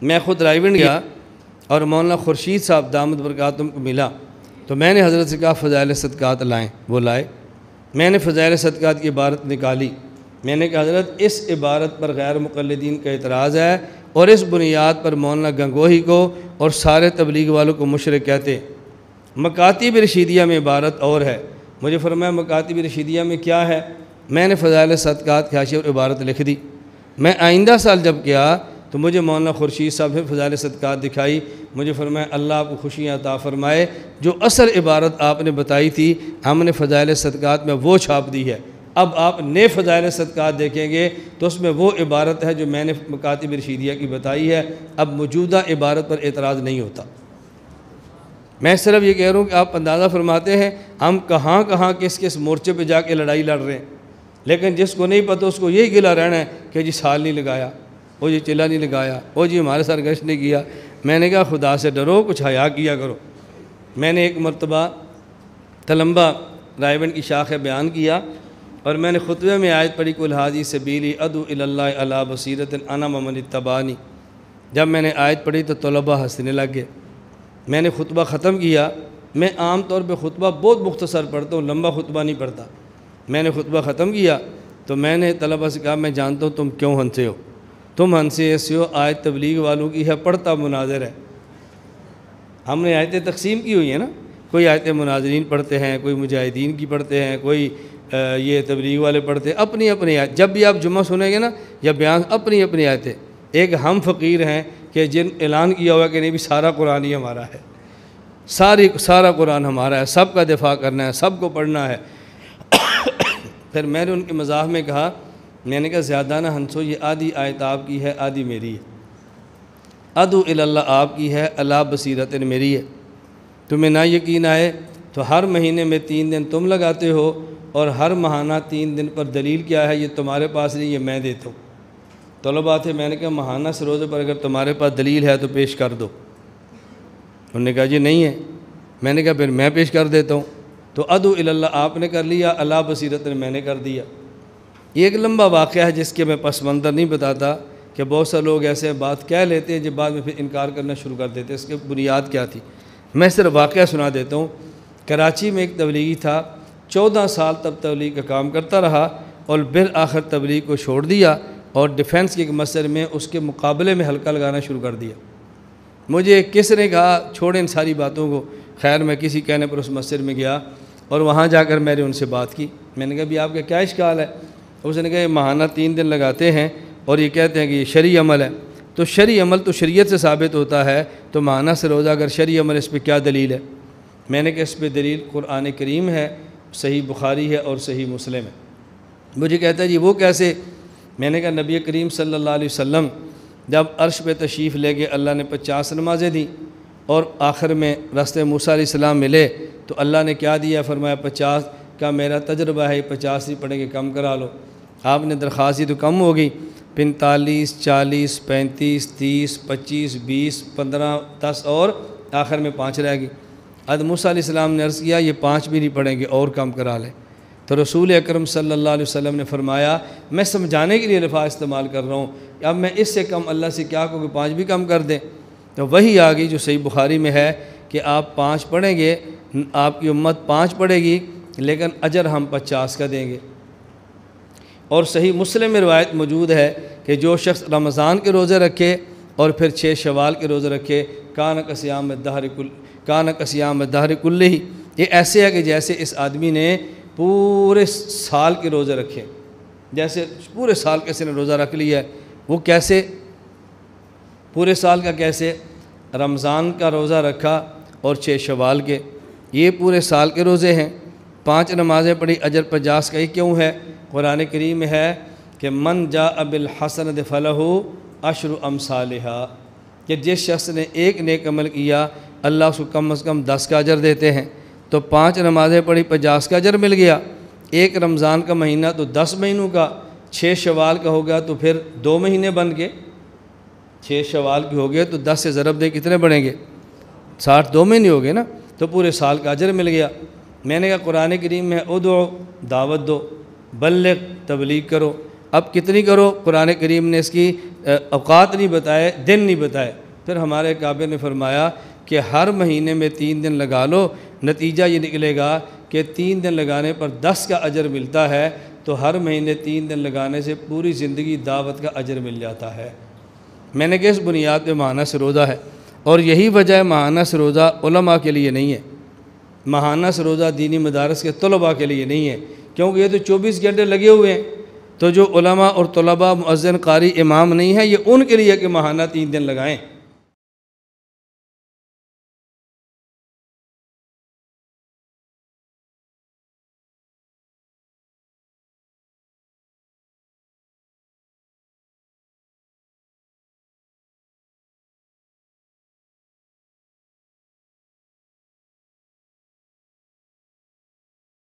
میں خود رائیونڈ گیا اور مولانا خورشید صاحب دامت برکاتہم کو ملا، تو میں نے حضرت سے کہا فضائل صدقات لائیں، وہ لائے۔ میں نے فضائل صدقات کی عبارت نکالی، میں نے کہا حضرت اس عبارت پر غیر مقلدین کا اعتراض ہے اور اس بنیاد پر مولانا گنگوہی کو اور سارے تبلیغ والوں کو مشرک کہتے۔ مکاتب رشیدیہ میں عبارت اور ہے۔ مجھے فرمایا مکاتب رشیدیہ میں کیا ہے؟ میں نے فضائل صدقات کی حاشیہ اور عبارت لکھ دی۔ میں آئندہ سال جب گیا تو مجھے مولانا خورشید صاحب نے فضائل صدقات دکھائی، مجھے فرمایا اللہ آپ کو خوشیاں عطا فرمائے، جو اصل عبارت آپ نے بتائی تھی ہم نے فضائل صدقات میں وہ چھاپ دی ہے۔ اب آپ نئے فضائل صدقات دیکھیں گے تو اس میں وہ عبارت ہے جو میں نے مکاتب رشیدیہ کی بتائی ہے، اب موجودہ عبارت پر اعتراض نہیں ہوتا۔ میں صرف یہ کہہ رہا ہوں کہ آپ اندازہ فرماتے ہیں ہم کہاں کہاں کس کس مورچے پہ جا کے لڑائی لڑ رہے ہیں، لیکن جس کو نہیں پتہ اس کو یہی گلہ رہنا ہے کہ جی سال نہیں لگایا، وہ جی چلہ نہیں لگایا، وہ جی ہمارے ساتھ گشت نہیں کیا۔ میں نے کہا خدا سے ڈرو، کچھ حیا کیا کرو۔ میں نے ایک مرتبہ تلمبہ رائیونڈ کی شاخ بیان کیا اور میں نے خطبے میں آیت پڑھی قل ھذی سبیلی ادعو الی اللہ علی بصیرۃ انا ومن اتبعنی۔ جب میں نے آیت پڑھی تو طلبہ ہنسنے لگ گئے۔ میں نے خطبہ ختم کیا، میں عام طور پہ خطبہ بہت مختصر پڑھتا ہوں، لمبا خطبہ نہیں پڑھتا۔ میں نے خطبہ ختم کیا تو میں نے طلبہ سے کہا میں جانتا ہوں تم کیوں ہنسے ہو، تم ہنسے ایسے ہو آیت تبلیغ والوں کی ہے، پڑھتا مناظر ہے۔ ہم نے آیتیں تقسیم کی ہوئی ہیں نا، کوئی آیتیں مناظرین پڑھتے ہیں، کوئی مجاہدین کی پڑھتے ہیں، کوئی یہ تبلیغ والے پڑھتے ہیں، اپنی اپنی آیت۔ جب بھی آپ جمعہ سنیں گے نا یا بیان، اپنی اپنی آیتیں۔ ایک ہم فقیر ہیں کہ جن اعلان کیا ہوا کہ نہیں بھی سارا قرآن ہی ہمارا ہے، سارا قرآن ہمارا ہے، سب کا دفاع کرنا ہے، سب کو پڑھنا ہے۔ پھر میں نے ان کے مزاح میں کہا، میں نے کہا زیادہ نہ ہنسو، یہ آدھی آیت آپ کی ہے آدھی میری ہے۔ ادعو الی اللہ آپ کی ہے، اللہ بصیرت میری ہے۔ تمہیں نہ یقین آئے تو ہر مہینے میں 3 دن تم لگاتے ہو اور ہر ماہانہ 3 دن پر دلیل کیا ہے، یہ تمہارے پاس نہیں، یہ میں دیتا ہوں۔ طلباء تھے، میں نے کہا ماہانہ سے روزے پر اگر تمہارے پاس دلیل ہے تو پیش کر دو۔ انہوں نے کہا جی نہیں ہے۔ میں نے کہا پھر میں پیش کر دیتا ہوں۔ تو ادعو الی اللہ آپ نے کر لیا، اللہ بصیرت میں نے کر دیا۔ یہ ایک لمبا واقعہ ہے جس کے میں پس منظر نہیں بتاتا کہ بہت سے لوگ ایسے بات کہہ لیتے ہیں جب بعد میں پھر انکار کرنا شروع کر دیتے ہیں، اس کی بنیاد کیا تھی۔ میں صرف واقعہ سنا دیتا ہوں۔ کراچی میں ایک تبلیغی تھا، 14 سال تب تبلیغ کا کام کرتا رہا اور بالآخر تبلیغ کو چھوڑ دیا اور ڈیفنس کے ایک مسجد میں اس کے مقابلے میں حلقہ لگانا شروع کر دیا۔ مجھے کس نے کہا چھوڑیں ان ساری باتوں کو، خیر میں کسی کہنے پر اس مسجد میں گیا اور وہاں جا کر میں نے ان سے بات کی۔ میں نے کہا بھی آپ کا کیا اشکال ہے؟ اس نے کہا یہ ماہانہ 3 دن لگاتے ہیں اور یہ کہتے ہیں کہ یہ شرعی عمل ہے۔ تو شرعی عمل تو شریعت سے ثابت ہوتا ہے، تو ماہانہ سے روزہ اگر شرعی عمل اس پہ کیا دلیل ہے؟ میں نے کہا اس پہ دلیل قرآن کریم ہے، صحیح بخاری ہے اور صحیح مسلم ہے۔ مجھے کہتا ہے جی وہ کیسے؟ میں نے کہا نبی کریم صلی اللہ علیہ وسلم جب عرش پہ تشریف لے گئے اللہ نے 50 نمازیں دیں اور آخر میں راستے موسیٰ علیہ السلام ملے تو اللہ نے کیا دیا؟ فرمایا 50 کا میرا تجربہ ہے، 50 نہیں پڑھیں گے کم کرا لو۔ آپ نے درخواست تو کم ہوگی، 45 40 35 30 25 20 15 10 اور آخر میں 5 رہ گئی۔ حضرت موسیٰ علیہ السلام نے عرض کیا یہ 5 بھی نہیں پڑھیں گے اور کم کرا لیں۔ تو رسول اکرم صلی اللہ علیہ وسلم نے فرمایا میں سمجھانے کے لیے الفاظ استعمال کر رہا ہوں، اب میں اس سے کم اللہ سے کیا کہوں کہ 5 بھی کم کر دیں؟ تو وہی آ گئی جو صحیح بخاری میں ہے کہ آپ 5 پڑھیں گے، آپ کی امت 5 پڑھے گی لیکن اجر ہم 50 کا دیں گے۔ اور صحیح مسلم میں روایت موجود ہے کہ جو شخص رمضان کے روزے رکھے اور پھر 6 شوال کے روزے رکھے کان کصیام الدہر کلہ، یہ ایسے ہے کہ جیسے اس آدمی نے پورے سال کے روزے رکھے، جیسے پورے سال کسی نے روزہ رکھ لیا ہے۔ وہ کیسے؟ پورے سال کا کیسے؟ رمضان کا روزہ رکھا اور 6 شوال کے، یہ پورے سال کے روزے ہیں۔ 5 نمازیں پڑھی، اجر 50 کا۔ یہ کیوں ہے؟ قرآن کریم میں ہے کہ من جاء بالحسنۃ فلہ عشر امثالھا، کہ جس شخص نے ایک نیک عمل کیا اللہ اس کو کم از کم 10 کا اجر دیتے ہیں۔ تو 5 نمازیں پڑھی 50 کا اجر مل گیا، ایک رمضان کا مہینہ تو 10 مہینوں کا، 6 شوال کا ہو گیا تو پھر 2 مہینے بن گئے، 6 شوال کے ہو گئے تو 10 سے ضرب دے کتنے بڑھیں گے؟ 60، 2 مہینے ہو گئے نا، تو پورے سال کا اجر مل گیا۔ میں نے کہا قرآن کریم میں ادعو دعوت دو، بلغ تبلیغ کرو، اب کتنی کرو؟ قرآن کریم نے اس کی اوقات نہیں بتائے، دن نہیں بتائے۔ پھر ہمارے کعبے نے فرمایا کہ ہر مہینے میں 3 دن لگا لو، نتیجہ یہ نکلے گا کہ 3 دن لگانے پر 10 کا اجر ملتا ہے، تو ہر مہینے 3 دن لگانے سے پوری زندگی دعوت کا اجر مل جاتا ہے۔ میں نے کہ اس بنیاد پہ ماہانہ سروزہ ہے، اور یہی وجہ ہے ماہانہ سروزہ علماء کے لیے نہیں ہے، ماہانہ سروزہ دینی مدارس کے طلباء کے لیے نہیں ہے، کیونکہ یہ تو 24 گھنٹے لگے ہوئے ہیں۔ تو جو علماء اور طلباء، مؤذن، قاری، امام نہیں ہیں، یہ ان کے لیے کہ ماہانہ 3 دن لگائیں۔